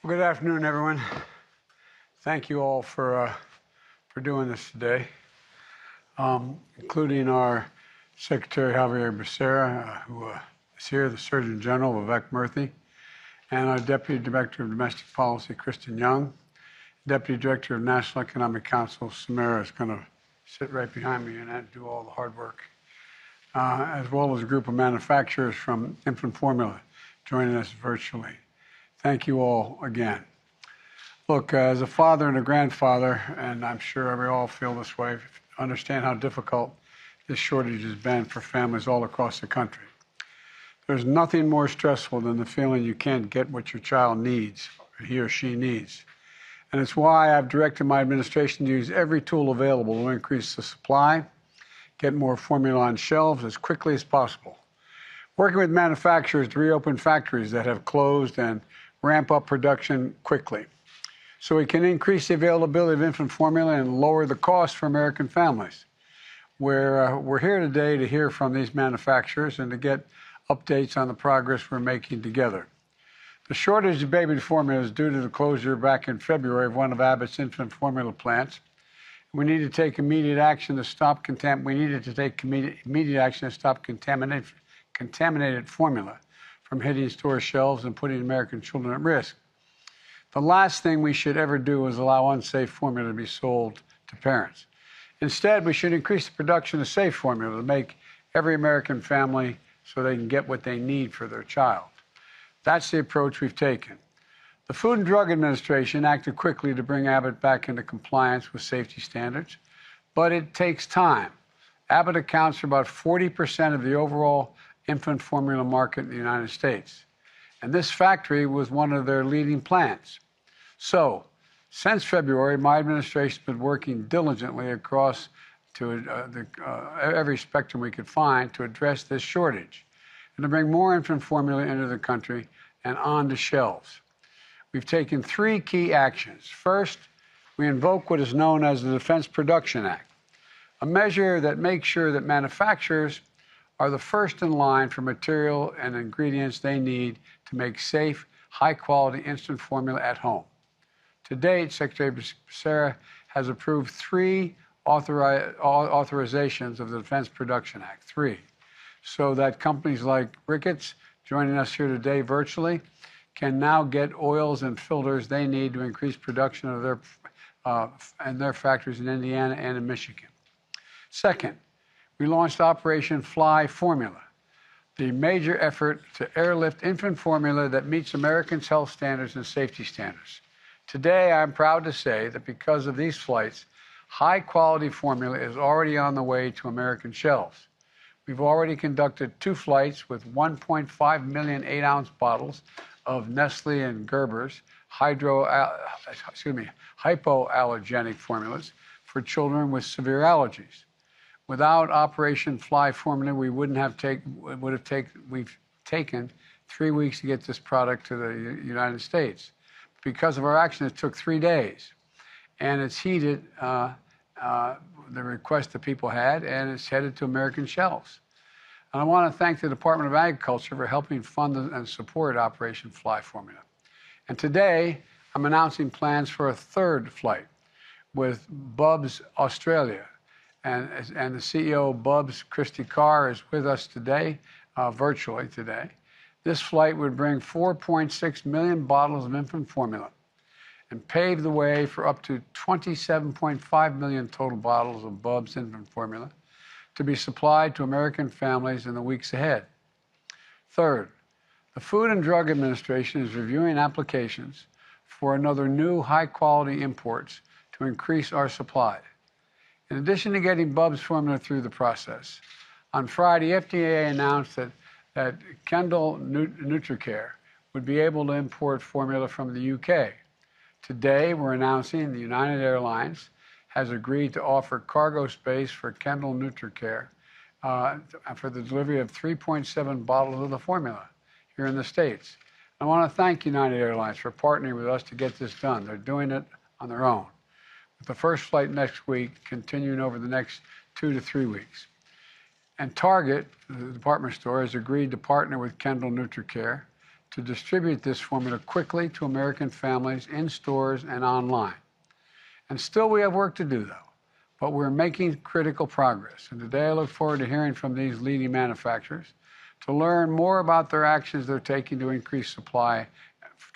Well, good afternoon, everyone. Thank you all for doing this today, including our Secretary Javier Becerra, who is here, the Surgeon General, Vivek Murthy, and our Deputy Director of Domestic Policy, Kristen Young. Deputy Director of National Economic Council, Samara, is going to sit right behind me and do all the hard work, as well as a group of manufacturers from infant formula joining us virtually. Thank you all again. Look, as a father and a grandfather, and I'm sure we all feel this way, understand how difficult this shortage has been for families all across the country. There's nothing more stressful than the feeling you can't get what your child needs, or he or she needs. And it's why I've directed my administration to use every tool available to increase the supply, get more formula on shelves as quickly as possible. Working with manufacturers to reopen factories that have closed and ramp up production quickly, so we can increase the availability of infant formula and lower the cost for American families. We're here today to hear from these manufacturers and to get updates on the progress we're making together. The shortage of baby formula is due to the closure back in February of one of Abbott's infant formula plants. We need to take immediate action to stop contaminated formula from hitting store shelves and putting American children at risk. The last thing we should ever do is allow unsafe formula to be sold to parents. Instead, we should increase the production of safe formula to make every American family so they can get what they need for their child. That's the approach we've taken. The Food and Drug Administration acted quickly to bring Abbott back into compliance with safety standards, but it takes time. Abbott accounts for about 40% of the overall infant formula market in the United States. And this factory was one of their leading plants. So, since February, my administration has been working diligently across to every spectrum we could find to address this shortage and to bring more infant formula into the country and onto shelves. We've taken three key actions. First, we invoke what is known as the Defense Production Act, a measure that makes sure that manufacturers are the first in line for material and ingredients they need to make safe, high-quality instant formula at home. To date, Secretary Becerra has approved three authorizations of the Defense Production Act, so that companies like Reckitt, joining us here today virtually, can now get oils and filters they need to increase production of their factories in Indiana and in Michigan. Second, we launched Operation Fly Formula, the major effort to airlift infant formula that meets Americans' health standards and safety standards. Today, I'm proud to say that because of these flights, high-quality formula is already on the way to American shelves. We've already conducted 2 flights with 1.5 million 8-ounce bottles of Nestle and Gerber's hypoallergenic formulas for children with severe allergies. Without Operation Fly Formula, we've taken 3 weeks to get this product to the United States. Because of our action, it took 3 days. And it's heeded the request that people had, and it's headed to American shelves. And I want to thank the Department of Agriculture for helping fund and support Operation Fly Formula. And today, I'm announcing plans for a 3rd flight with Bubs Australia. And the CEO of Bubs, Christy Carr, is with us today, virtually today. This flight would bring 4.6 million bottles of infant formula and pave the way for up to 27.5 million total bottles of Bubs infant formula to be supplied to American families in the weeks ahead. Third, the Food and Drug Administration is reviewing applications for another new high-quality imports to increase our supply. In addition to getting Bubs formula through the process, on Friday, FDA announced that Kendall NutriCare would be able to import formula from the UK. Today, we're announcing the United Airlines has agreed to offer cargo space for Kendall NutriCare for the delivery of 3.7 bottles of the formula here in the States. I want to thank United Airlines for partnering with us to get this done. They're doing it on their own, with the first flight next week continuing over the next 2 to 3 weeks. And Target, the department store, has agreed to partner with Kendall NutriCare to distribute this formula quickly to American families in stores and online. And still we have work to do, though, but we're making critical progress. And today I look forward to hearing from these leading manufacturers to learn more about their actions they're taking to increase supply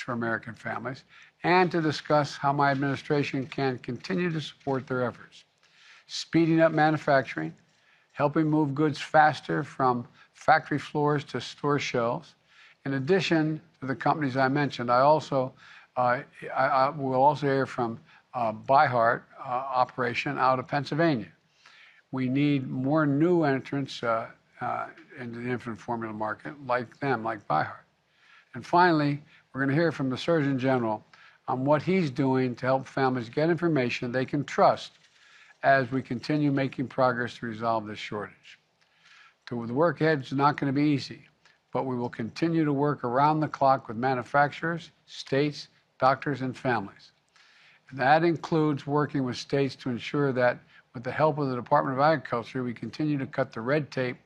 to American families and to discuss how my administration can continue to support their efforts. Speeding up manufacturing, helping move goods faster from factory floors to store shelves. In addition to the companies I mentioned, I will also hear from ByHeart operation out of Pennsylvania. We need more new entrants into the infant formula market like ByHeart. And finally, we're going to hear from the Surgeon General on what he's doing to help families get information they can trust as we continue making progress to resolve this shortage. The work ahead is not going to be easy, but we will continue to work around the clock with manufacturers, states, doctors, and families. And that includes working with states to ensure that, with the help of the Department of Agriculture, we continue to cut the red tape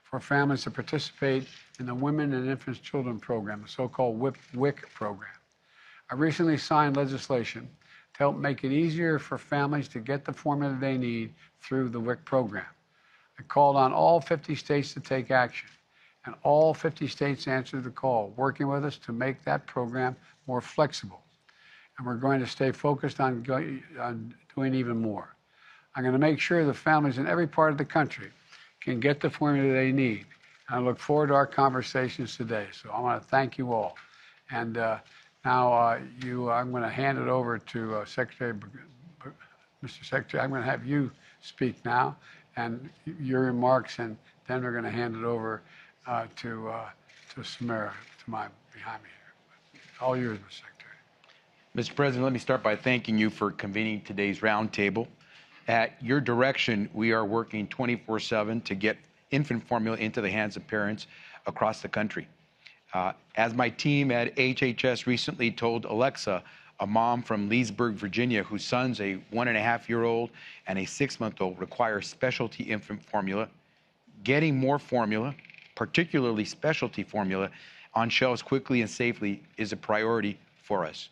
for families to participate in the Women and Infants Children Program, the so-called WIC program. I recently signed legislation to help make it easier for families to get the formula they need through the WIC program. I called on all 50 states to take action, and all 50 states answered the call, working with us to make that program more flexible. And we're going to stay focused on doing even more. I'm going to make sure the families in every part of the country can get the formula they need. And I look forward to our conversations today. So I want to thank you all. And now I'm going to hand it over to Mr. Secretary. I'm going to have you speak now and your remarks, and then we're going to hand it over to Samara, behind me here. All yours, Mr. Secretary. Mr. President, let me start by thanking you for convening today's roundtable. At your direction, we are working 24/7 to get infant formula into the hands of parents across the country. As my team at HHS recently told Alexa, a mom from Leesburg, Virginia, whose sons, a 1.5-year-old and a 6-month-old, require specialty infant formula, getting more formula, particularly specialty formula, on shelves quickly and safely is a priority for us.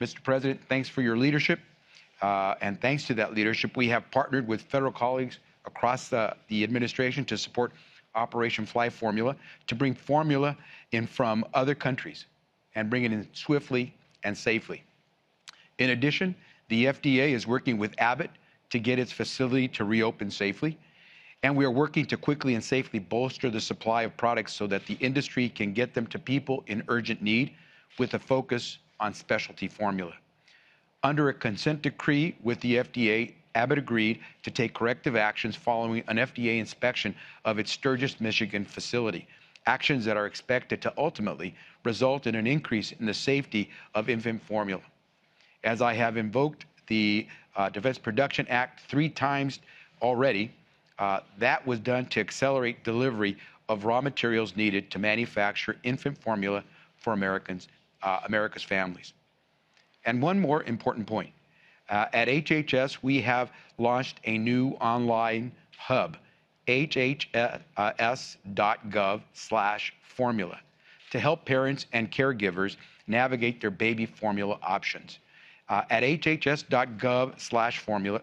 Mr. President, thanks for your leadership. And thanks to that leadership, we have partnered with federal colleagues across the administration to support Operation Fly Formula, to bring formula in from other countries and bring it in swiftly and safely. In addition, the FDA is working with Abbott to get its facility to reopen safely. And we are working to quickly and safely bolster the supply of products so that the industry can get them to people in urgent need, with a focus on specialty formula. Under a consent decree with the FDA, Abbott agreed to take corrective actions following an FDA inspection of its Sturgis, Michigan facility, actions that are expected to ultimately result in an increase in the safety of infant formula. As I have invoked the Defense Production Act 3 times already, that was done to accelerate delivery of raw materials needed to manufacture infant formula for America's families. And one more important point. At HHS, we have launched a new online hub, hhs.gov/formula, to help parents and caregivers navigate their baby formula options. At hhs.gov/formula,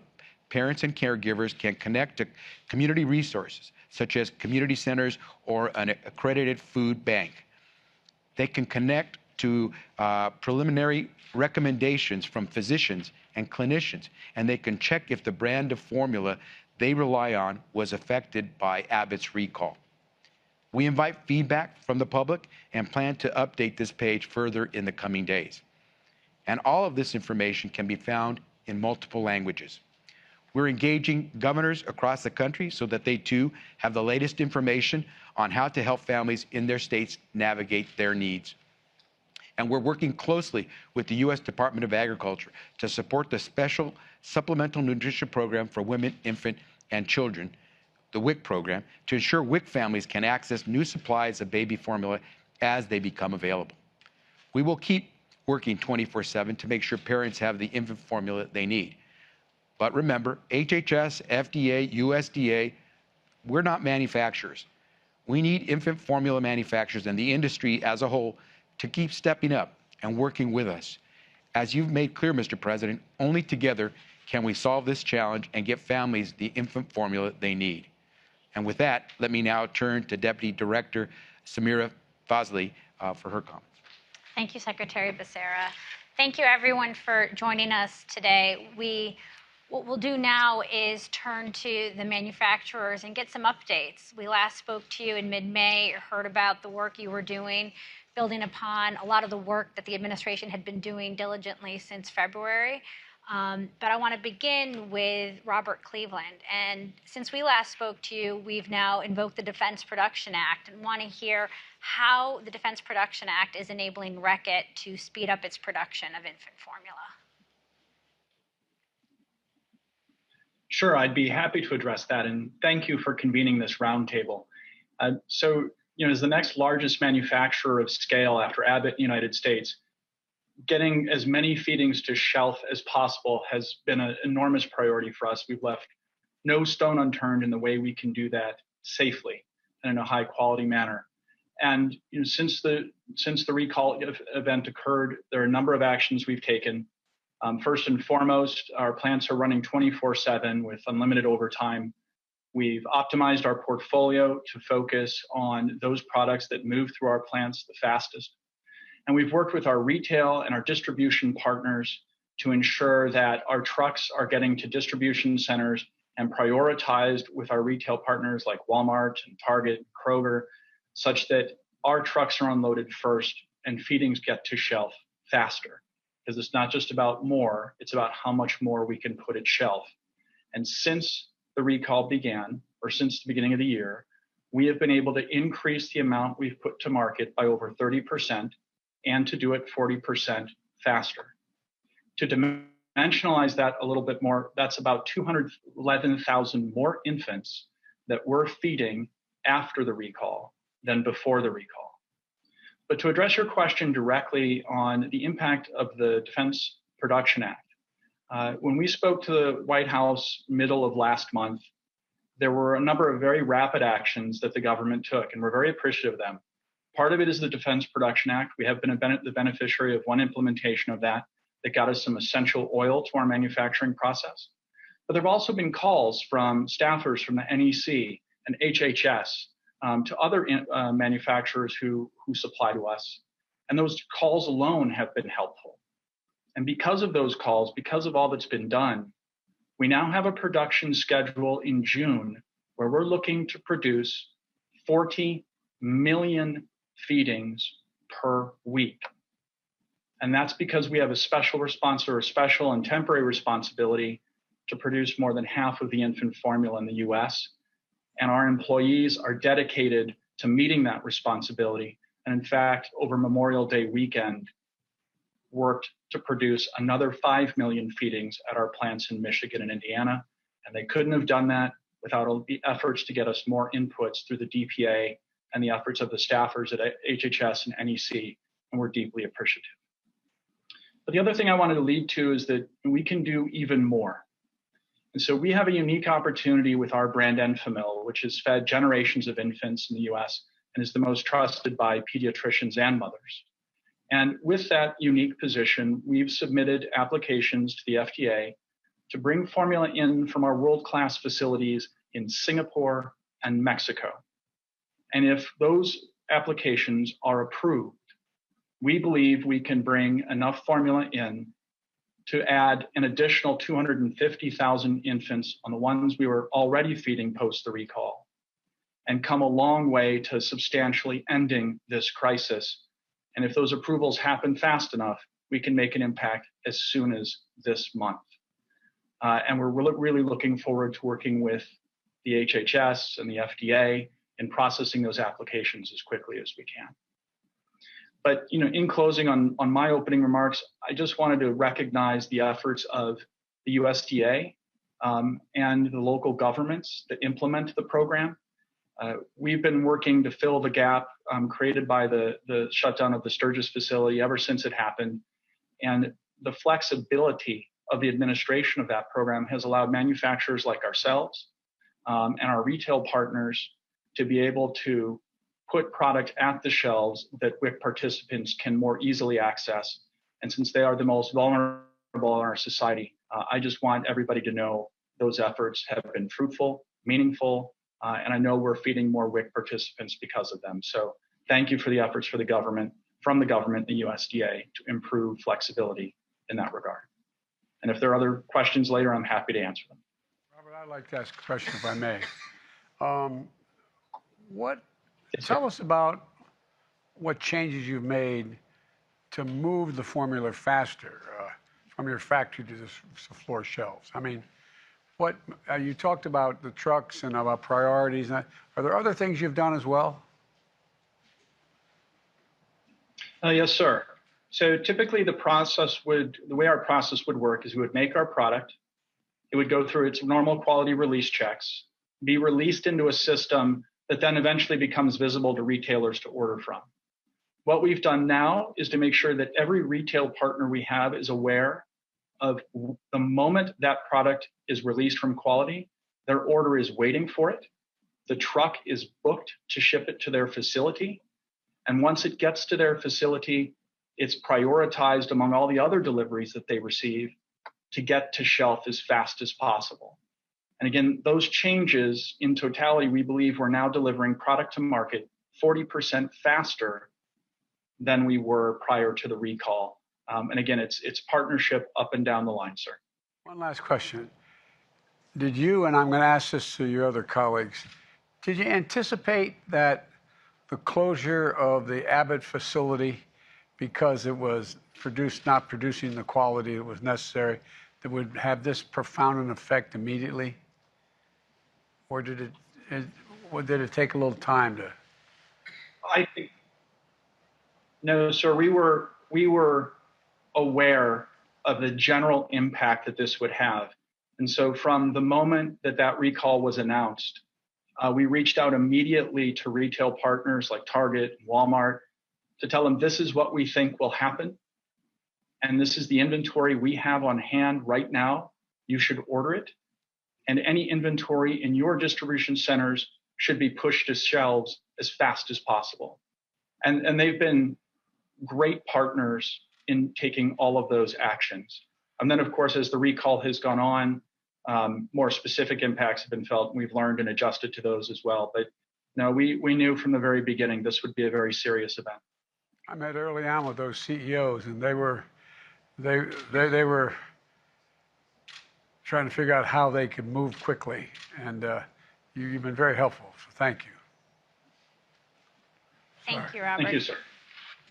parents and caregivers can connect to community resources, such as community centers or an accredited food bank. They can connect to preliminary recommendations from physicians and clinicians, and they can check if the brand of formula they rely on was affected by Abbott's recall. We invite feedback from the public and plan to update this page further in the coming days. And all of this information can be found in multiple languages. We're engaging governors across the country so that they too have the latest information on how to help families in their states navigate their needs. And we're working closely with the U.S. Department of Agriculture to support the Special Supplemental Nutrition Program for Women, Infant, and Children, the WIC program, to ensure WIC families can access new supplies of baby formula as they become available. We will keep working 24/7 to make sure parents have the infant formula they need. But remember, HHS, FDA, USDA, we're not manufacturers. We need infant formula manufacturers and the industry as a whole to keep stepping up and working with us. As you've made clear, Mr. President, only together can we solve this challenge and get families the infant formula they need. And with that, let me now turn to Deputy Director Samira Fazli for her comments. Thank you, Secretary Becerra. Thank you, everyone, for joining us today. What we'll do now is turn to the manufacturers and get some updates. We last spoke to you in mid-May, heard about the work you were doing, building upon a lot of the work that the administration had been doing diligently since February. But I want to begin with Robert Cleveland. And since we last spoke to you, we've now invoked the Defense Production Act and want to hear how the Defense Production Act is enabling Reckitt to speed up its production of infant formula. Sure, I'd be happy to address that, and thank you for convening this roundtable. As the next largest manufacturer of scale after Abbott in the United States, getting as many feedings to shelf as possible has been an enormous priority for us. We've left no stone unturned in the way we can do that safely and in a high quality manner. And since the recall event occurred, there are a number of actions we've taken. First and foremost, our plants are running 24/7 with unlimited overtime. We've optimized our portfolio to focus on those products that move through our plants the fastest. And we've worked with our retail and our distribution partners to ensure that our trucks are getting to distribution centers and prioritized with our retail partners like Walmart and Target and Kroger, such that our trucks are unloaded first and feedings get to shelf faster. Because it's not just about more, it's about how much more we can put at shelf. And since the recall began, or since the beginning of the year, we have been able to increase the amount we've put to market by over 30% and to do it 40% faster. To dimensionalize that a little bit more, that's about 211,000 more infants that we're feeding after the recall than before the recall. But to address your question directly on the impact of the Defense Production Act, when we spoke to the White House middle of last month, there were a number of very rapid actions that the government took, and we're very appreciative of them. Part of it is the Defense Production Act. We have been the beneficiary of one implementation of that got us some essential oil to our manufacturing process. But there have also been calls from staffers from the NEC and HHS to other manufacturers who supply to us. And those calls alone have been helpful. And because of those calls, because of all that's been done, we now have a production schedule in June where we're looking to produce 40 million feedings per week. And that's because we have a special and temporary responsibility to produce more than half of the infant formula in the US. And our employees are dedicated to meeting that responsibility. And in fact, over Memorial Day weekend, worked to produce another 5 million feedings at our plants in Michigan and Indiana. And they couldn't have done that without the efforts to get us more inputs through the DPA and the efforts of the staffers at HHS and NEC, and we're deeply appreciative. But the other thing I wanted to lead to is that we can do even more. And so we have a unique opportunity with our brand Enfamil, which has fed generations of infants in the US and is the most trusted by pediatricians and mothers. And with that unique position, we've submitted applications to the FDA to bring formula in from our world-class facilities in Singapore and Mexico. And if those applications are approved, we believe we can bring enough formula in to add an additional 250,000 infants on the ones we were already feeding post the recall, and come a long way to substantially ending this crisis. And if those approvals happen fast enough, we can make an impact as soon as this month. And we're really looking forward to working with the HHS and the FDA in processing those applications as quickly as we can. But in closing on my opening remarks, I just wanted to recognize the efforts of the USDA and the local governments that implement the program. We've been working to fill the gap created by the shutdown of the Sturgis facility ever since it happened. And the flexibility of the administration of that program has allowed manufacturers like ourselves and our retail partners to be able to put product at the shelves that WIC participants can more easily access. And since they are the most vulnerable in our society, I just want everybody to know those efforts have been fruitful, meaningful, and I know we're feeding more WIC participants because of them. So thank you for the efforts from the government, the USDA, to improve flexibility in that regard. And if there are other questions later, I'm happy to answer them. Robert, I'd like to ask a question, if I may. Tell us about what changes you've made to move the formula faster from your factory to the floor shelves. I mean, what you talked about the trucks and about priorities. Are there other things you've done as well? Yes, sir. So typically the way our process would work is we would make our product, it would go through its normal quality release checks, be released into a system that then eventually becomes visible to retailers to order from. What we've done now is to make sure that every retail partner we have is aware of the moment that product is released from quality, their order is waiting for it, the truck is booked to ship it to their facility, and once it gets to their facility, it's prioritized among all the other deliveries that they receive to get to shelf as fast as possible. And again, those changes in totality, we believe we're now delivering product to market 40% faster than we were prior to the recall. And again, it's partnership up and down the line, sir. One last question. Did you, and I'm going to ask this to your other colleagues, did you anticipate that the closure of the Abbott facility, because it was not producing the quality that was necessary, that would have this profound an effect immediately? Or did it take a little time to? I think, no, sir, we were aware of the general impact that this would have. And so from the moment that recall was announced, we reached out immediately to retail partners like Target and Walmart to tell them this is what we think will happen. And this is the inventory we have on hand right now. You should order it. And any inventory in your distribution centers should be pushed to shelves as fast as possible. And they've been great partners in taking all of those actions. And then, of course, as the recall has gone on, more specific impacts have been felt, and we've learned and adjusted to those as well. But no, we knew from the very beginning this would be a very serious event. I met early on with those CEOs, and they were trying to figure out how they could move quickly, and you've been very helpful. So thank you. Thank you, Robert. Thank you, sir.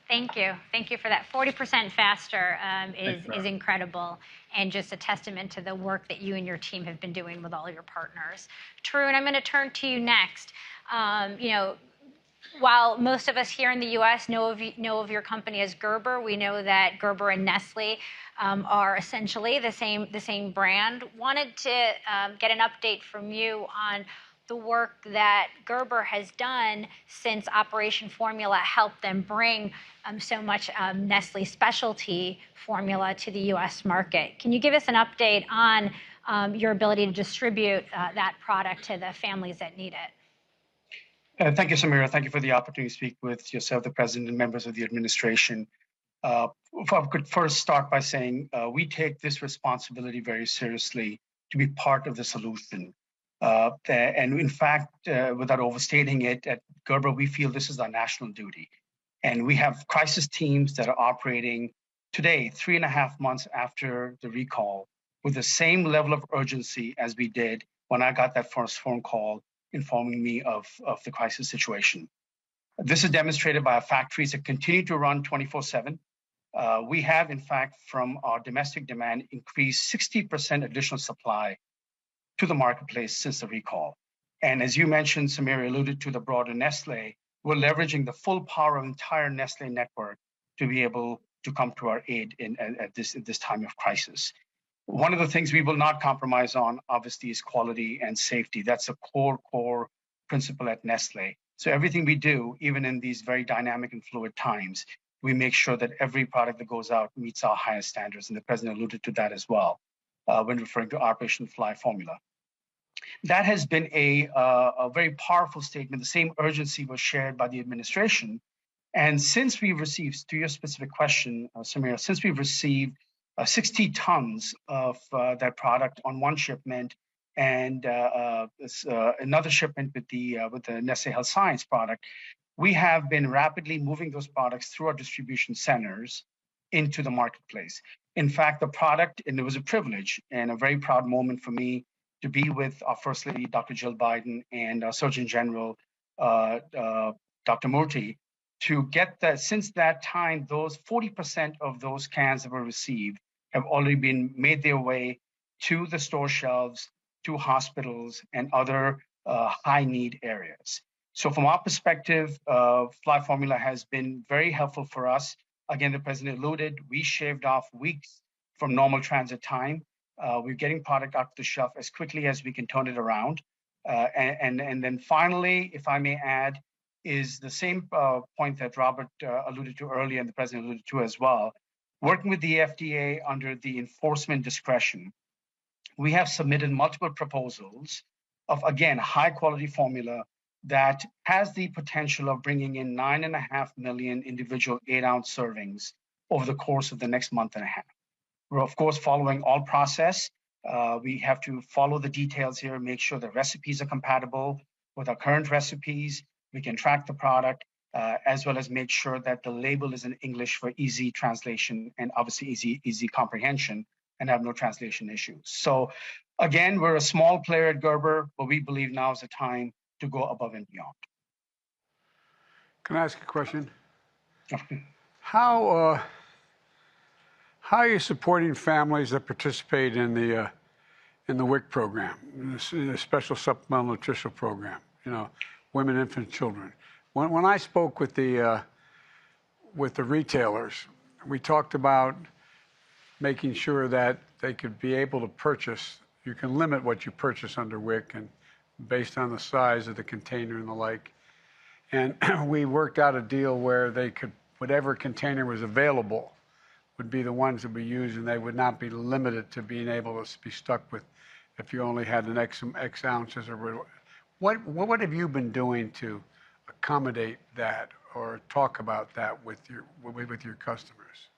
Thank you. Thank you for that. 40% faster is incredible, and just a testament to the work that you and your team have been doing with all your partners. Tarun, I'm going to turn to you next. While most of us here in the U.S. know of your company as Gerber, we know that Gerber and Nestle are essentially the same brand. Wanted to get an update from you on the work that Gerber has done since Operation Formula helped them bring so much Nestle specialty formula to the U.S. market. Can you give us an update on your ability to distribute that product to the families that need it? Thank you, Samira. Thank you for the opportunity to speak with yourself, the President, and members of the administration. If I could first start by saying we take this responsibility very seriously to be part of the solution. And in fact, without overstating it, at Gerber, we feel this is our national duty. And we have crisis teams that are operating today, 3.5 months after the recall, with the same level of urgency as we did when I got that first phone call informing me of the crisis situation. This is demonstrated by our factories that continue to run 24/7. We have, in fact, from our domestic demand, increased 60% additional supply to the marketplace since the recall. And as you mentioned, Samira alluded to the broader Nestle, we're leveraging the full power of entire Nestle network to be able to come to our aid at this time of crisis. One of the things we will not compromise on, obviously, is quality and safety. That's a core principle at Nestle. So everything we do, even in these very dynamic and fluid times, we make sure that every product that goes out meets our highest standards. And the President alluded to that as well when referring to Operation Fly Formula. That has been a very powerful statement. The same urgency was shared by the administration. And since we've received, to your specific question, Samira, since we've received 60 tons of that product on one shipment and another shipment with the Nestle Health Science product, we have been rapidly moving those products through our distribution centers into the marketplace. In fact, the product, and it was a privilege and a very proud moment for me to be with our First Lady, Dr. Jill Biden, and our Surgeon General, Dr. Murthy, to get that. Since that time, those 40% of those cans that were received have already been made their way to the store shelves, to hospitals, and other high need areas. So from our perspective, Fly Formula has been very helpful for us. Again, the president alluded, we shaved off weeks from normal transit time. We're getting product off the shelf as quickly as we can turn it around. And then finally, if I may add, is the same point that Robert alluded to earlier and the president alluded to as well. Working with the FDA under the enforcement discretion, we have submitted multiple proposals of, again, high quality formula that has the potential of bringing in 9.5 million individual 8-ounce servings over the course of the next month and a half. We're, of course, following all process. We have to follow the details here, make sure the recipes are compatible with our current recipes. We can track the product, as well as make sure that the label is in English for easy translation and obviously easy comprehension and have no translation issues. So again, we're a small player at Gerber, but we believe now is the time to go above and beyond. Can I ask a question? How are you supporting families that participate in the WIC program, the Special Supplemental Nutritional Program? You know, women, infants, children. When I spoke with the retailers, we talked about making sure that they could be able to purchase. You can limit what you purchase under WIC and based on the size of the container and the like. And we worked out a deal where they could, whatever container was available would be the ones that we use, and they would not be limited to being able to be stuck with if you only had an X ounces or what have you been doing to accommodate that or talk about that with your customers?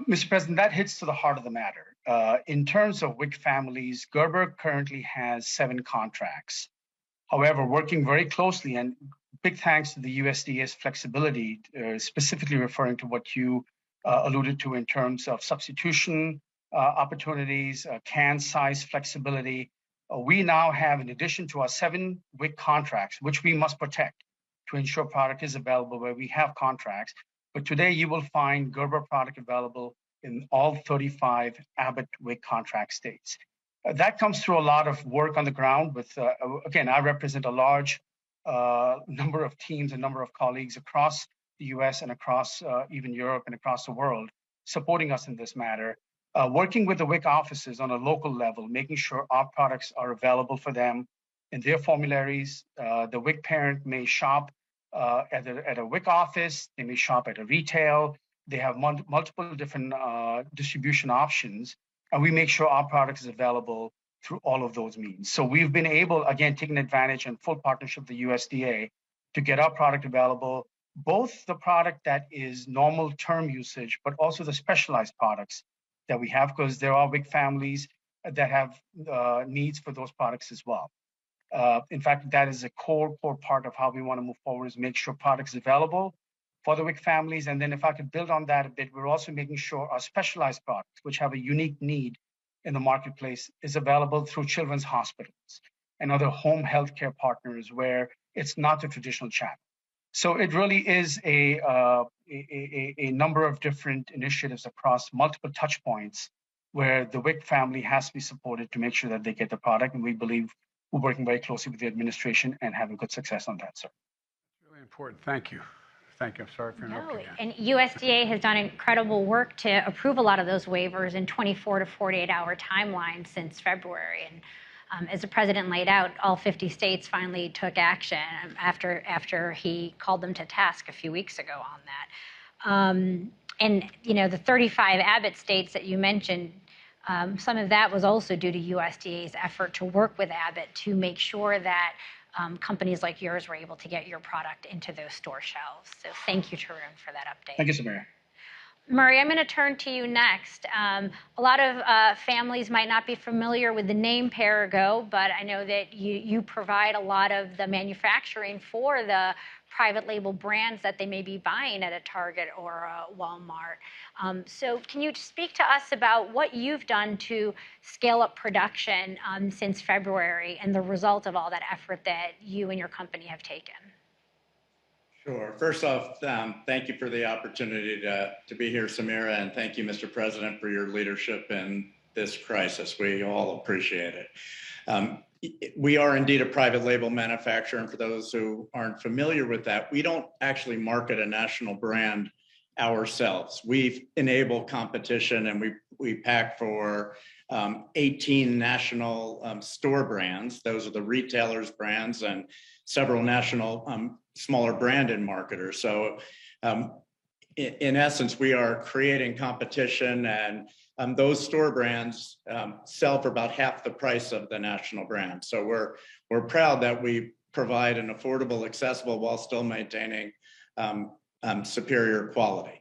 Mr. President, that hits to the heart of the matter. In terms of WIC families, Gerber currently has 7 contracts. However, working very closely, and big thanks to the USDA's flexibility, specifically referring to what you alluded to in terms of substitution opportunities, can size flexibility. We now have, in addition to our 7 WIC contracts, which we must protect to ensure product is available where we have contracts. But today you will find Gerber product available in all 35 Abbott WIC contract states. That comes through a lot of work on the ground with, again, I represent a large number of teams, a number of colleagues across the US and across even Europe and across the world supporting us in this matter. Working with the WIC offices on a local level, making sure our products are available for them in their formularies. The WIC parent may shop at a WIC office, they may shop at a retail. They have multiple different distribution options, and we make sure our product is available through all of those means. So we've been able, again, taking advantage and full partnership with the USDA to get our product available, both the product that is normal term usage, but also the specialized products that we have, because there are WIC families that have needs for those products as well. In fact, that is a core part of how we want to move forward, is make sure products available for the WIC families. And then if I could build on that a bit, we're also making sure our specialized products, which have a unique need in the marketplace, is available through children's hospitals and other home healthcare partners where it's not the traditional channel. So it really is a number of different initiatives across multiple touch points where the WIC family has to be supported to make sure that they get the product. And we believe we're working very closely with the administration and having good success on that, sir. It's really important. Thank you. Thank you. I'm sorry for interrupting. And USDA has done incredible work to approve a lot of those waivers in 24 to 48-hour timelines since February. And as the president laid out, all 50 states finally took action after he called them to task a few weeks ago on that. And, you know, the 35 Abbott states that you mentioned, Some of that was also due to USDA's effort to work with Abbott to make sure that companies like yours were able to get your product into those store shelves. So thank you, Tarun, for that update. Thank you, Samira. Murray, I'm going to turn to you next. A lot of families might not be familiar with the name Perrigo, but I know that you provide a lot of the manufacturing for the private label brands that they may be buying at a Target or a Walmart. So can you speak to us about what you've done to scale up production since February and the result of all that effort that you and your company have taken? Sure. First off, thank you for the opportunity to be here, Samira, and thank you, Mr. President, for your leadership in this crisis. We all appreciate it. We are indeed a private label manufacturer, and for those who aren't familiar with that, we don't actually market a national brand ourselves. We enable competition, and we pack for 18 national store brands. Those are the retailers' brands and several national smaller branded marketers. So in essence, we are creating competition, and those store brands sell for about half the price of the national brand. So we're proud that we provide an affordable, accessible, while still maintaining superior quality.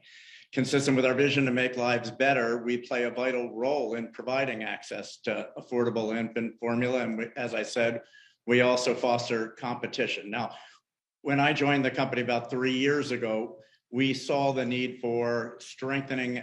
Consistent with our vision to make lives better, we play a vital role in providing access to affordable infant formula. And as I said, we also foster competition. Now, when I joined the company about 3 years ago, we saw the need for strengthening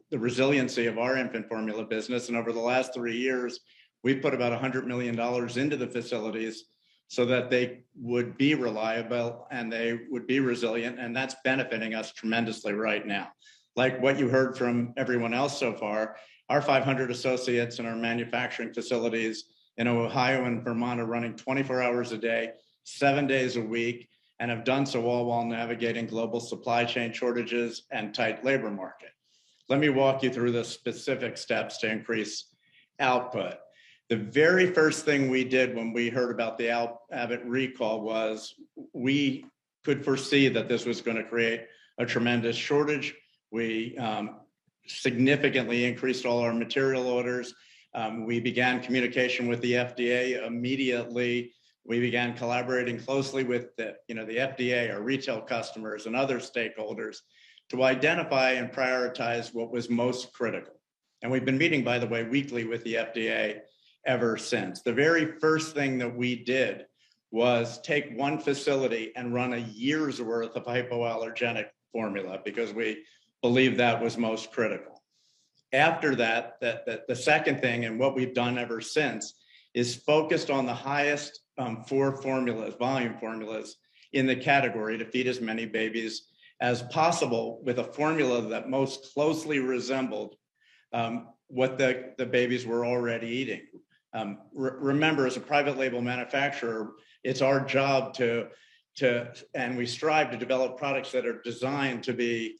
the resiliency of our infant formula business. And over the last 3 years, we've put about $100 million into the facilities so that they would be reliable and they would be resilient. And that's benefiting us tremendously right now. Like what you heard from everyone else so far, our 500 associates in our manufacturing facilities in Ohio and Vermont are running 24 hours a day, 7 days a week, and have done so all while navigating global supply chain shortages and tight labor market. Let me walk you through the specific steps to increase output. The very first thing we did when we heard about the Abbott recall was we could foresee that this was going to create a tremendous shortage. We significantly increased all our material orders. We began communication with the FDA immediately. We began collaborating closely with the FDA, our retail customers, and other stakeholders to identify and prioritize what was most critical. And we've been meeting, by the way, weekly with the FDA ever since. The very first thing that we did was take one facility and run a year's worth of hypoallergenic formula because we believed that was most critical. After that, the second thing, and what we've done ever since, is focused on the highest 4 formulas, volume formulas in the category to feed as many babies as possible with a formula that most closely resembled what the babies were already eating. Remember, as a private label manufacturer, it's our job and we strive to develop products that are designed to be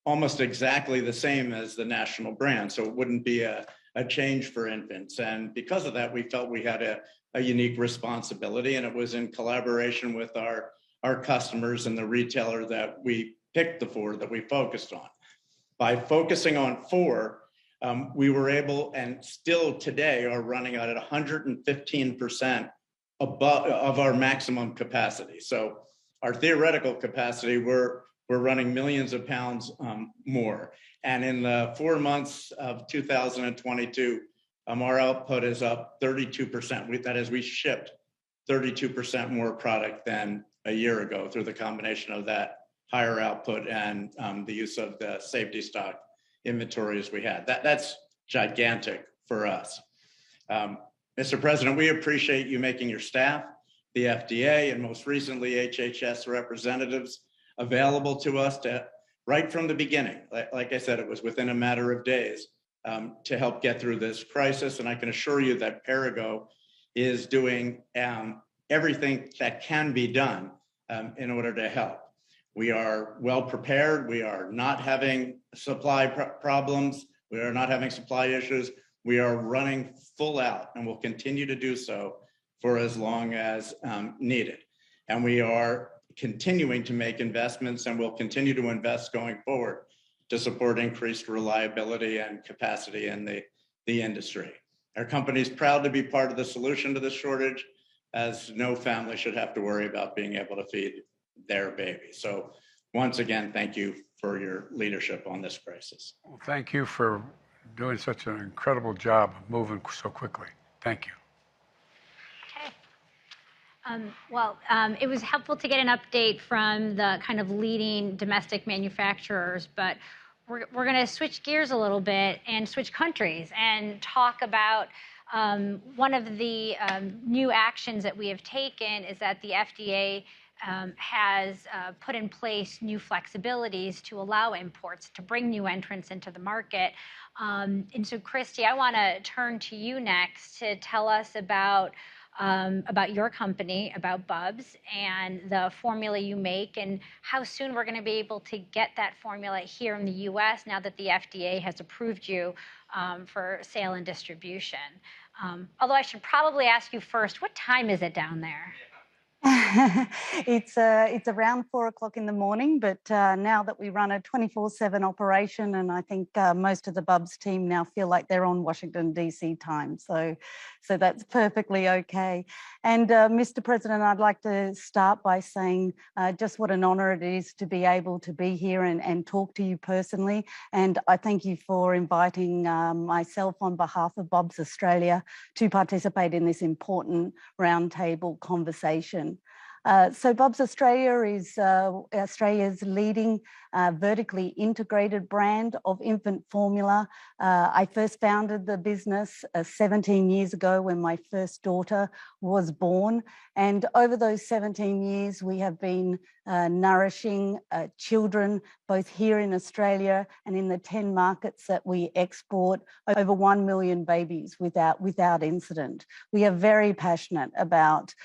almost exactly the same as the national brand. So it wouldn't be a change for infants. And because of that, we felt we had a unique responsibility, and it was in collaboration with our customers and the retailer that we picked the 4 that we focused on. By focusing on 4, we were able, and still today are running at 115% of our maximum capacity. So our theoretical capacity, we're running millions of pounds more. And in the 4 months of 2022, our output is up 32%. That is, we shipped 32% more product than a year ago through the combination of that higher output and the use of the safety stock inventories we had. That's gigantic for us. Mr. President, we appreciate you making your staff, the FDA, and most recently HHS representatives available to us right from the beginning. Like I said, it was within a matter of days to help get through this crisis. And I can assure you that Perrigo is doing everything that can be done in order to help. We are well prepared. We are not having supply problems. We are not having supply issues. We are running full out and will continue to do so for as long as needed. And we are continuing to make investments and will continue to invest going forward to support increased reliability and capacity in the the industry. Our company is proud to be part of the solution to this shortage, as no family should have to worry about being able to feed their baby. So once again, thank you for your leadership on this crisis. Well, thank you for doing such an incredible job of moving so quickly. Thank you. Okay. It was helpful to get an update from the kind of leading domestic manufacturers, but we're going to switch gears a little bit and switch countries and talk about one of the new actions that we have taken is that the FDA has put in place new flexibilities to allow imports, to bring new entrants into the market. And so, Christy, I want to turn to you next to tell us about your company, about Bubs, and the formula you make, and how soon we're going to be able to get that formula here in the U.S. now that the FDA has approved you for sale and distribution. Although I should probably ask you first, what time is it down there? It's around 4 o'clock in the morning, but now that we run a 24/7 operation, and I think most of the Bubs team now feel like they're on Washington DC time, so that's perfectly okay. And Mr. President, I'd like to start by saying just what an honour it is to be able to be here and talk to you personally. And I thank you for inviting myself on behalf of Bubs Australia to participate in this important roundtable conversation. So Bubs Australia is Australia's leading vertically integrated brand of infant formula. I first founded the business 17 years ago when my first daughter was born. And over those 17 years, we have been nourishing children, both here in Australia and in the 10 markets that we export, over 1 million babies without incident. We are very passionate about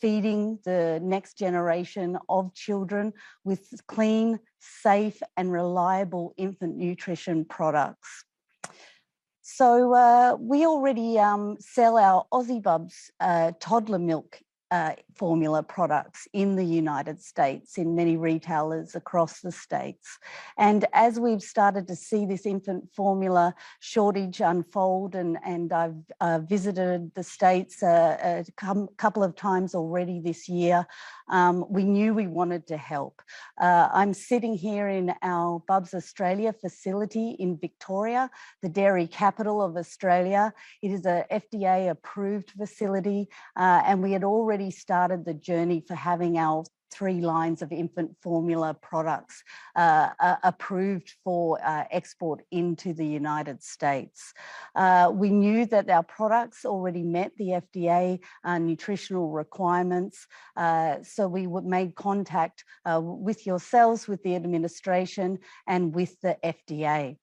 feeding the next generation of children with clean, safe and reliable infant nutrition products. So we already sell our Aussie Bubs toddler milk formula products in the United States in many retailers across the states. And as we've started to see this infant formula shortage unfold, and I've visited the States a couple of times already this year, we knew we wanted to help. I'm sitting here in our Bubs Australia facility in Victoria, the dairy capital of Australia. It is a FDA approved facility, and we had already started the journey for having our 3 lines of infant formula products approved for export into the United States. We knew that our products already met the FDA nutritional requirements, so we made contact with yourselves, with the administration, and with the FDA.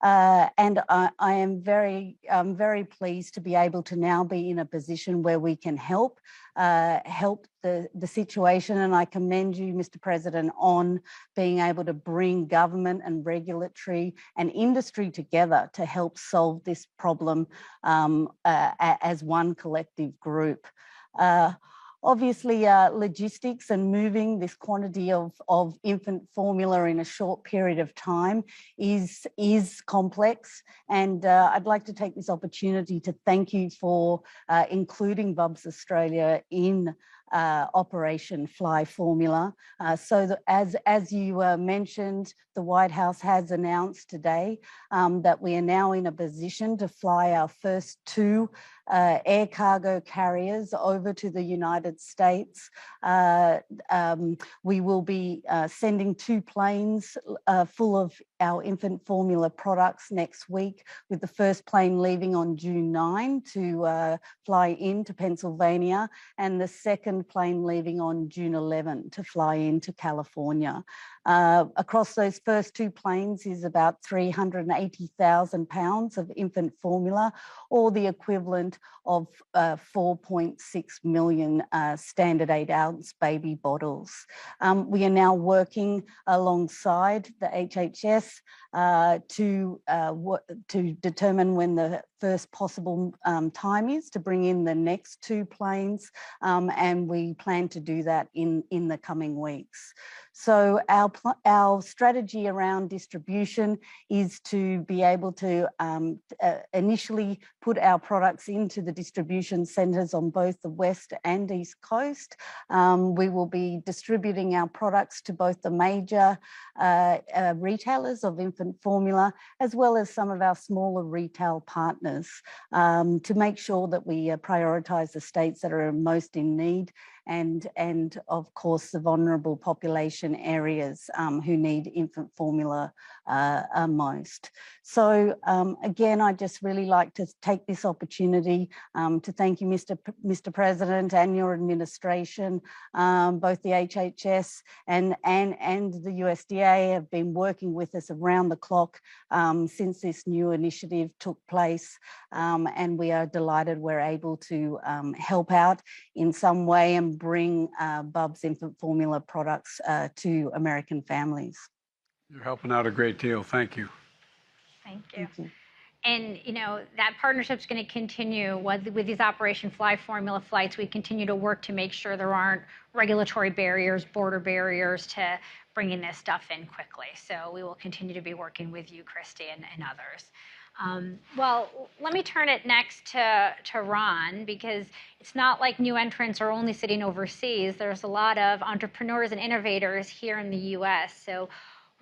And I am very pleased to be able to now be in a position where we can help the situation. And I commend you, Mr. President, on being able to bring government and regulatory and industry together to help solve this problem as one collective group. Obviously, logistics and moving this quantity of infant formula in a short period of time is complex. And I'd like to take this opportunity to thank you for including Bubs Australia in Operation Fly Formula. So that as you mentioned, the White House has announced today that we are now in a position to fly our first 2 air cargo carriers over to the United States. We will be sending 2 planes full of our infant formula products next week, with the first plane leaving on June 9 to fly into Pennsylvania, and the second plane leaving on June 11 to fly into California. Across those first 2 planes is about 380,000 pounds of infant formula, or the equivalent of 4.6 million standard 8-ounce baby bottles. We are now working alongside the HHS to determine when the first possible time is to bring in the next 2 planes, and we plan to do that in the coming weeks. So our strategy around distribution is to be able to initially put our products into the distribution centres on both the West and East Coast. We will be distributing our products to both the major retailers of infant formula, as well as some of our smaller retail partners, to make sure that we prioritise the states that are most in need, and of course the vulnerable population areas who need infant formula most. So again, I'd just really like to take this opportunity to thank you, Mr. President, and your administration. Both the HHS and the USDA have been working with us around the clock since this new initiative took place, and we are delighted we're able to help out in some way and bring Bubs infant formula products to American families. You're helping out a great deal. Thank you. Thank you. Thank you. And, you know, that partnership's going to continue with these Operation Fly Formula flights. We continue to work to make sure there aren't regulatory barriers, border barriers to bringing this stuff in quickly. So we will continue to be working with you, Christy, and others. Well, let me turn it next to Ron, because it's not like new entrants are only sitting overseas. There's a lot of entrepreneurs and innovators here in the US. So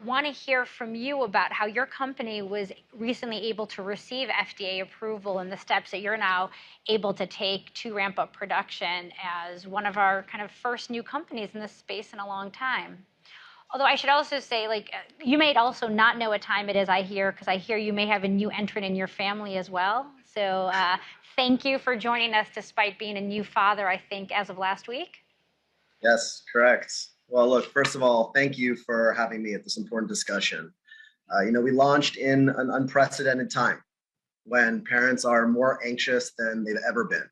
want to hear from you about how your company was recently able to receive FDA approval and the steps that you're now able to take to ramp up production as one of our kind of first new companies in this space in a long time. Although I should also say, like, you may also not know what time it is, I hear, because I hear you may have a new entrant in your family as well. So thank you for joining us despite being a new father, I think, as of last week. Yes, correct. Well, look, first of all, thank you for having me at this important discussion. You know, we launched in an unprecedented time when parents are more anxious than they've ever been.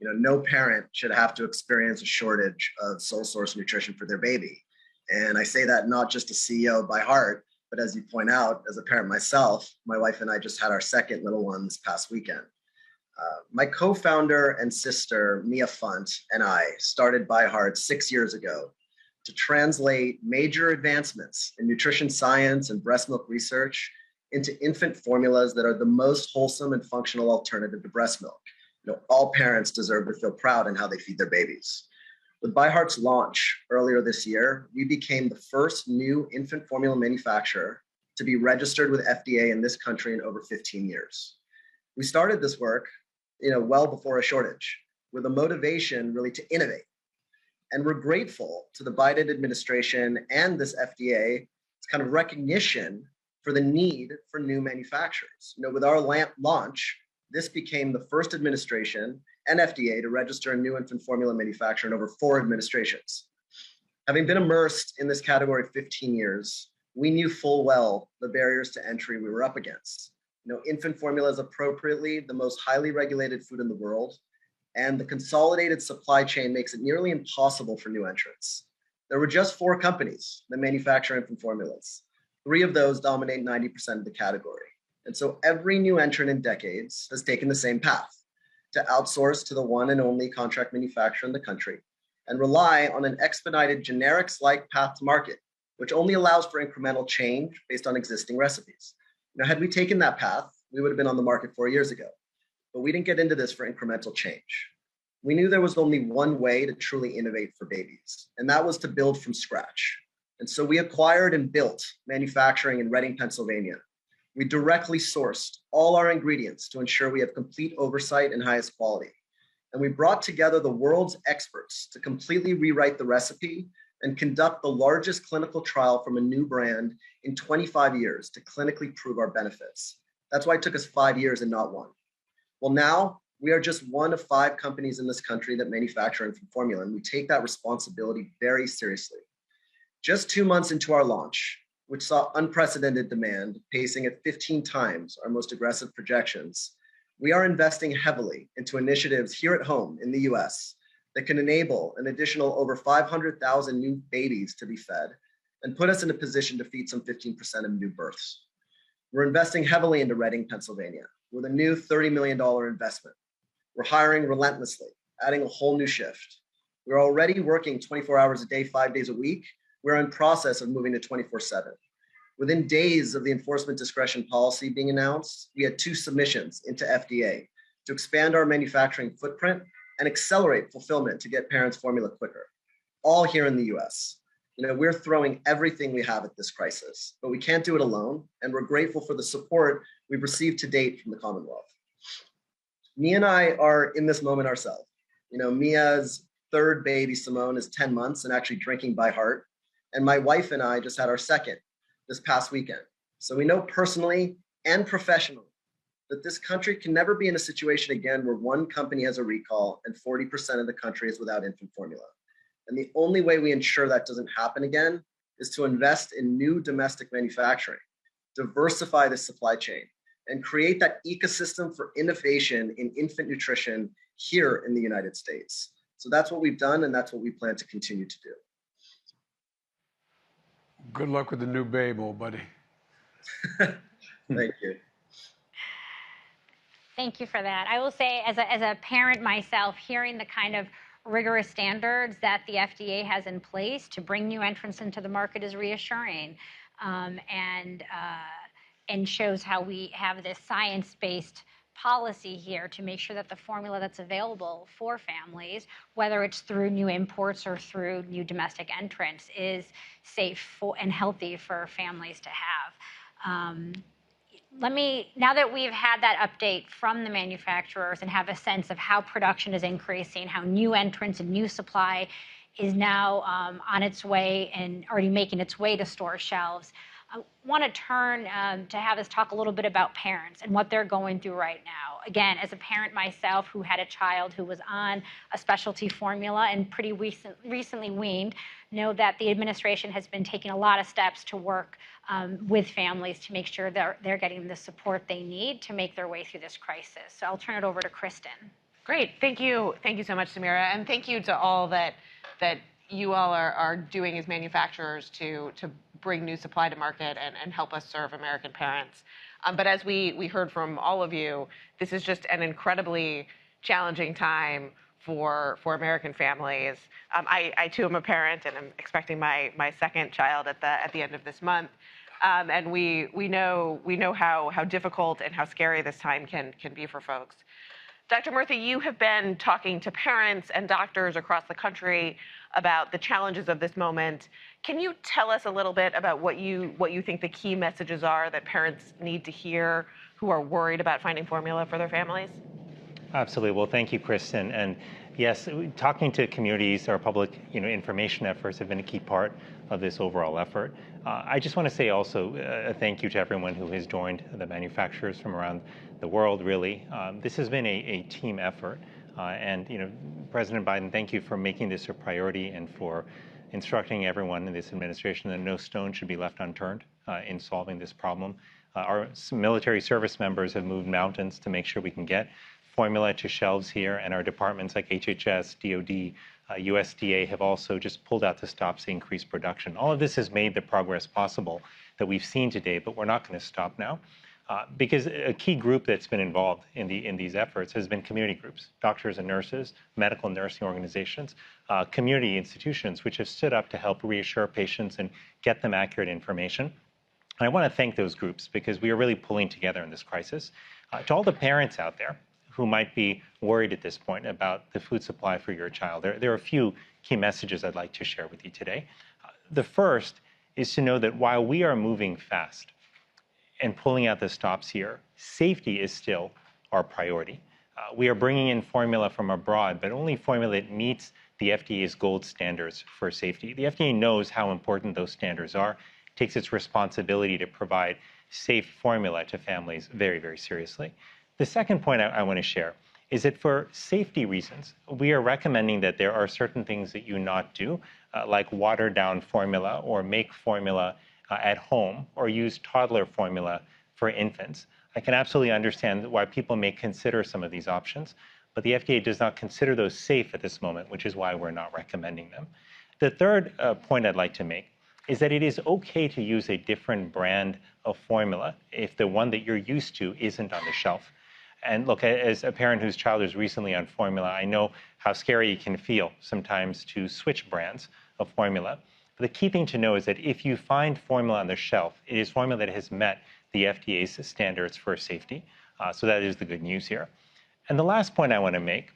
You know, no parent should have to experience a shortage of sole source nutrition for their baby. And I say that not just as CEO of ByHeart, but as you point out, as a parent myself, my wife and I just had our second little one this past weekend. My co-founder and sister, Mia Funt, and I started ByHeart 6 years ago to translate major advancements in nutrition science and breast milk research into infant formulas that are the most wholesome and functional alternative to breast milk. You know, all parents deserve to feel proud in how they feed their babies. With ByHeart's launch earlier this year, we became the first new infant formula manufacturer to be registered with FDA in this country in over 15 years. We started this work, you know, well before a shortage, with a motivation really to innovate. And we're grateful to the Biden administration and this FDA, it's kind of recognition for the need for new manufacturers. You know, with our launch, this became the first administration and FDA to register a new infant formula manufacturer in over 4 administrations. Having been immersed in this category 15 years, we knew full well the barriers to entry we were up against. You know, infant formula is appropriately the most highly regulated food in the world, and the consolidated supply chain makes it nearly impossible for new entrants. There were just 4 companies that manufacture infant formulas. 3 of those dominate 90% of the category. And so every new entrant in decades has taken the same path, to outsource to the one and only contract manufacturer in the country and rely on an expedited generics-like path to market, which only allows for incremental change based on existing recipes. Now, had we taken that path, we would have been on the market 4 years ago, but we didn't get into this for incremental change. We knew there was only one way to truly innovate for babies, and that was to build from scratch. And so we acquired and built manufacturing in Reading, Pennsylvania. We directly sourced all our ingredients to ensure we have complete oversight and highest quality. And we brought together the world's experts to completely rewrite the recipe and conduct the largest clinical trial from a new brand in 25 years to clinically prove our benefits. That's why it took us 5 years and not 1. Well, now we are just one of 5 companies in this country that manufacture infant formula, and we take that responsibility very seriously. Just 2 months into our launch, which saw unprecedented demand, pacing at 15 times our most aggressive projections, we are investing heavily into initiatives here at home in the US that can enable an additional over 500,000 new babies to be fed and put us in a position to feed some 15% of new births. We're investing heavily into Reading, Pennsylvania, with a new $30 million investment. We're hiring relentlessly, adding a whole new shift. We're already working 24 hours a day, 5 days a week. We're in process of moving to 24/7. Within days of the enforcement discretion policy being announced, we had 2 submissions into FDA to expand our manufacturing footprint and accelerate fulfillment to get parents formula quicker, all here in the US. We're throwing everything we have at this crisis, but we can't do it alone, and we're grateful for the support we've received to date from the Commonwealth. Mia and I are in this moment ourselves. Mia's 3rd baby, Simone, is 10 months and actually drinking ByHeart, and my wife and I just had our 2nd this past weekend. So we know personally and professionally that this country can never be in a situation again where one company has a recall and 40% of the country is without infant formula. And the only way we ensure that doesn't happen again is to invest in new domestic manufacturing, diversify the supply chain, and create that ecosystem for innovation in infant nutrition here in the United States. So that's what we've done, and that's what we plan to continue to do. Good luck with the new babe, old buddy. Thank you. Thank you for that. I will say, as a parent myself, hearing the kind of rigorous standards that the FDA has in place to bring new entrants into the market is reassuring, and shows how we have this science-based policy here to make sure that the formula that's available for families, whether it's through new imports or through new domestic entrants, is safe and healthy for families to have. Now that we've had that update from the manufacturers and have a sense of how production is increasing, how new entrants and new supply is now on its way and already making its way to store shelves, I want to turn to have us talk a little bit about parents and what they're going through right now. Again, as a parent myself who had a child who was on a specialty formula and pretty recently weaned, know that the administration has been taking a lot of steps to work with families to make sure they're getting the support they need to make their way through this crisis. So I'll turn it over to Kristen. Great. Thank you so much, Samira. And thank you to all that you all are doing as manufacturers to bring new supply to market and help us serve American parents. But as we heard from all of you, this is just an incredibly challenging time for American families. I too am a parent, and I'm expecting my 2nd child at the end of this month. And we know how difficult and how scary this time can be for folks. Dr. Murthy, you have been talking to parents and doctors across the country about the challenges of this moment. Can you tell us a little bit about what you think the key messages are that parents need to hear who are worried about finding formula for their families? Absolutely. Well, thank you, Kristen. And yes, talking to communities, our public information efforts have been a key part of this overall effort. I just want to say also a thank you to everyone who has joined the manufacturers from around the world, really. This has been a team effort. And President Biden, thank you for making this a priority and for instructing everyone in this administration that no stone should be left unturned in solving this problem. Our military service members have moved mountains to make sure we can get formula to shelves here, and our departments like HHS, DOD, USDA have also just pulled out the stops to increase production. All of this has made the progress possible that we've seen today, but we're not going to stop now. Because a key group that's been involved in these efforts has been community groups, doctors and nurses, medical nursing organizations, community institutions, which have stood up to help reassure patients and get them accurate information. And I want to thank those groups because we are really pulling together in this crisis. To all the parents out there who might be worried at this point about the food supply for your child, there are a few key messages I'd like to share with you today. The first is to know that while we are moving fast and pulling out the stops here, safety is still our priority. We are bringing in formula from abroad, but only formula that meets the FDA's gold standards for safety. The FDA knows how important those standards are, takes its responsibility to provide safe formula to families very, very seriously. The second point I want to share is that for safety reasons, we are recommending that there are certain things that you not do, like water down formula or make formula at home or use toddler formula for infants. I can absolutely understand why people may consider some of these options, but the FDA does not consider those safe at this moment, which is why we're not recommending them. The third point I'd like to make is that it is okay to use a different brand of formula if the one that you're used to isn't on the shelf. And look, as a parent whose child is recently on formula, I know how scary it can feel sometimes to switch brands of formula. But the key thing to know is that if you find formula on the shelf, it is formula that has met the FDA's standards for safety. So that is the good news here. And the last point I want to make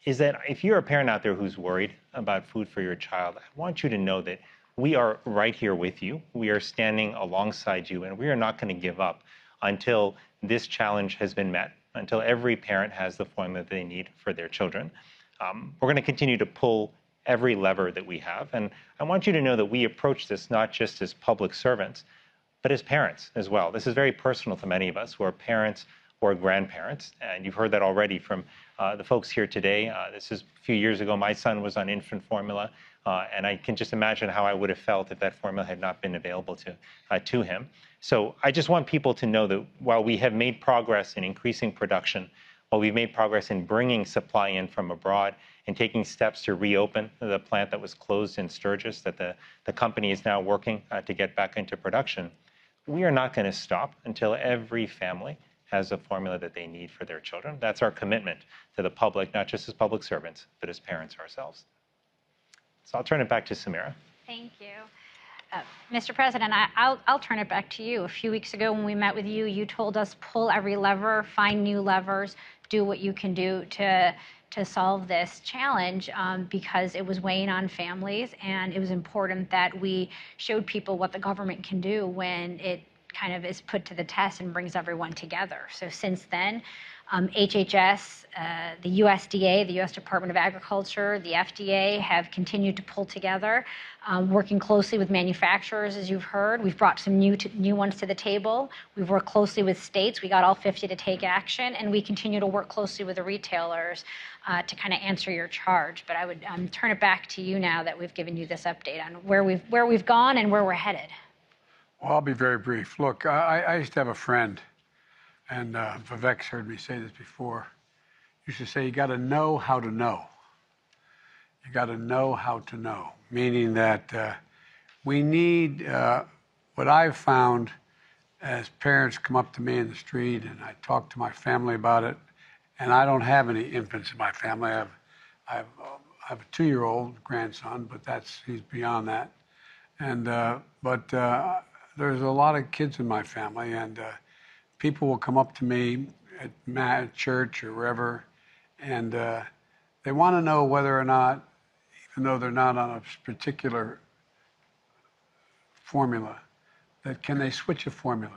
is that if you're a parent out there who's worried about food for your child, I want you to know that we are right here with you. We are standing alongside you, and we are not going to give up until this challenge has been met, until every parent has the formula they need for their children. We're going to continue to pull every lever that we have. And I want you to know that we approach this not just as public servants, but as parents as well. This is very personal to many of us who are parents or grandparents. And you've heard that already from the folks here today. This is a few years ago. My son was on infant formula. And I can just imagine how I would have felt if that formula had not been available to him. So I just want people to know that while we have made progress in increasing production, while we've made progress in bringing supply in from abroad and taking steps to reopen the plant that was closed in Sturgis, that the company is now working to get back into production, we are not going to stop until every family has a formula that they need for their children. That's our commitment to the public, not just as public servants, but as parents ourselves. So I'll turn it back to Samira. Thank you. Mr. President, I'll turn it back to you. A few weeks ago when we met with you, you told us pull every lever, find new levers, do what you can do to solve this challenge because it was weighing on families, and it was important that we showed people what the government can do when it kind of is put to the test and brings everyone together. So since then, HHS, the USDA, the U.S. Department of Agriculture, the FDA have continued to pull together, working closely with manufacturers, as you've heard. We've brought some new ones to the table. We've worked closely with states. We got all 50 to take action, and we continue to work closely with the retailers to kind of answer your charge. But I would turn it back to you now that we've given you this update on where we've gone and where we're headed. Well, I'll be very brief. Look, I used to have a friend, and Vivek's heard me say this before. He used to say, you got to know how to know. You got to know how to know, meaning that we need, what I've found as parents come up to me in the street and I talk to my family about it, and I don't have any infants in my family. I have a 2-year-old grandson, but he's beyond that. And but there's a lot of kids in my family, and people will come up to me at church or wherever, and they want to know whether or not, even though they're not on a particular formula, that can they switch a formula?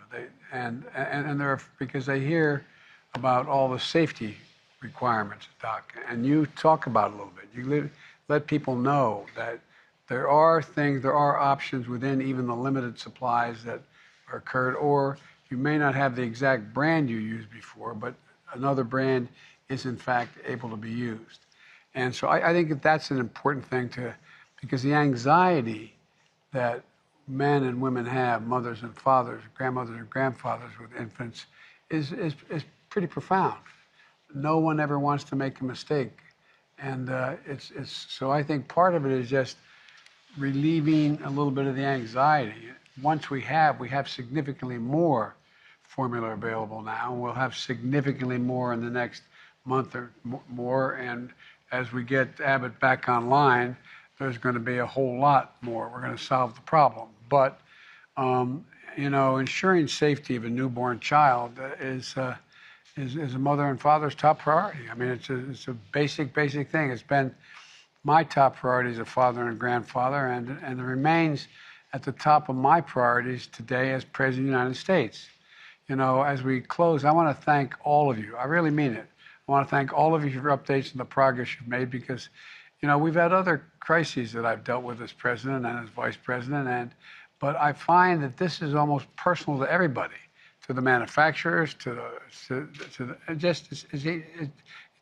Because they hear about all the safety requirements, Doc, and you talk about it a little bit. You let people know that there are options within even the limited supplies that are occurred, or you may not have the exact brand you used before, but another brand is in fact able to be used. And so I think that's an important thing because the anxiety that men and women have, mothers and fathers, grandmothers and grandfathers with infants, is pretty profound. No one ever wants to make a mistake. And so I think part of it is just relieving a little bit of the anxiety. Once we have significantly more formula available now. We'll have significantly more in the next month or more. And as we get Abbott back online, there's going to be a whole lot more. We're going to solve the problem. But, ensuring safety of a newborn child is a mother and father's top priority. I mean, it's a basic thing. It's been my top priority as a father and grandfather, and it remains at the top of my priorities today as President of the United States. As we close, I want to thank all of you. I really mean it. I want to thank all of you for your updates and the progress you've made because, we've had other crises that I've dealt with as president and as vice president, but I find that this is almost personal to everybody, to the manufacturers, it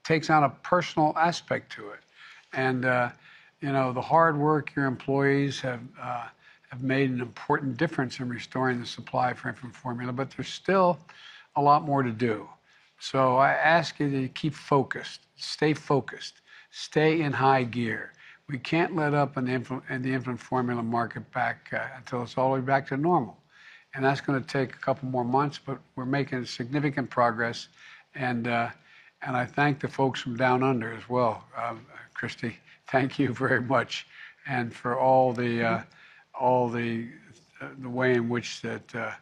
takes on a personal aspect to it. And, the hard work your employees have made an important difference in restoring the supply for infant formula, but there's still a lot more to do. So I ask you to keep focused, stay in high gear. we can't let up in the infant formula market back until it's all the way back to normal. And that's going to take a couple more months, but we're making significant progress. And I thank the folks from down under as well. Christy, thank you very much. And for all the way in which that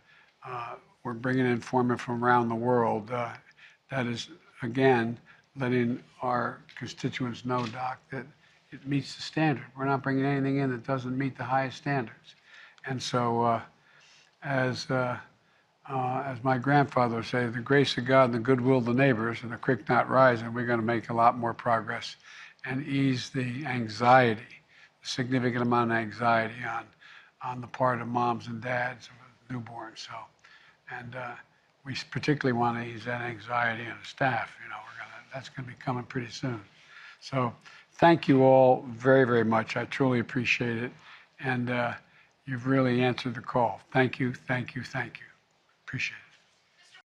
we're bringing in formula from around the world. That is, again, letting our constituents know, Doc, that it meets the standard. We're not bringing anything in that doesn't meet the highest standards. And so, as my grandfather would say, the grace of God and the goodwill of the neighbors and the creek not rising, we're going to make a lot more progress and ease the anxiety, the significant amount of anxiety on the part of moms and dads with newborns. So, and we particularly want to ease that anxiety on the staff. You know, that's going to be coming pretty soon. So, thank you all very, very much. I truly appreciate it, and you've really answered the call. Thank you, thank you, thank you. Appreciate it.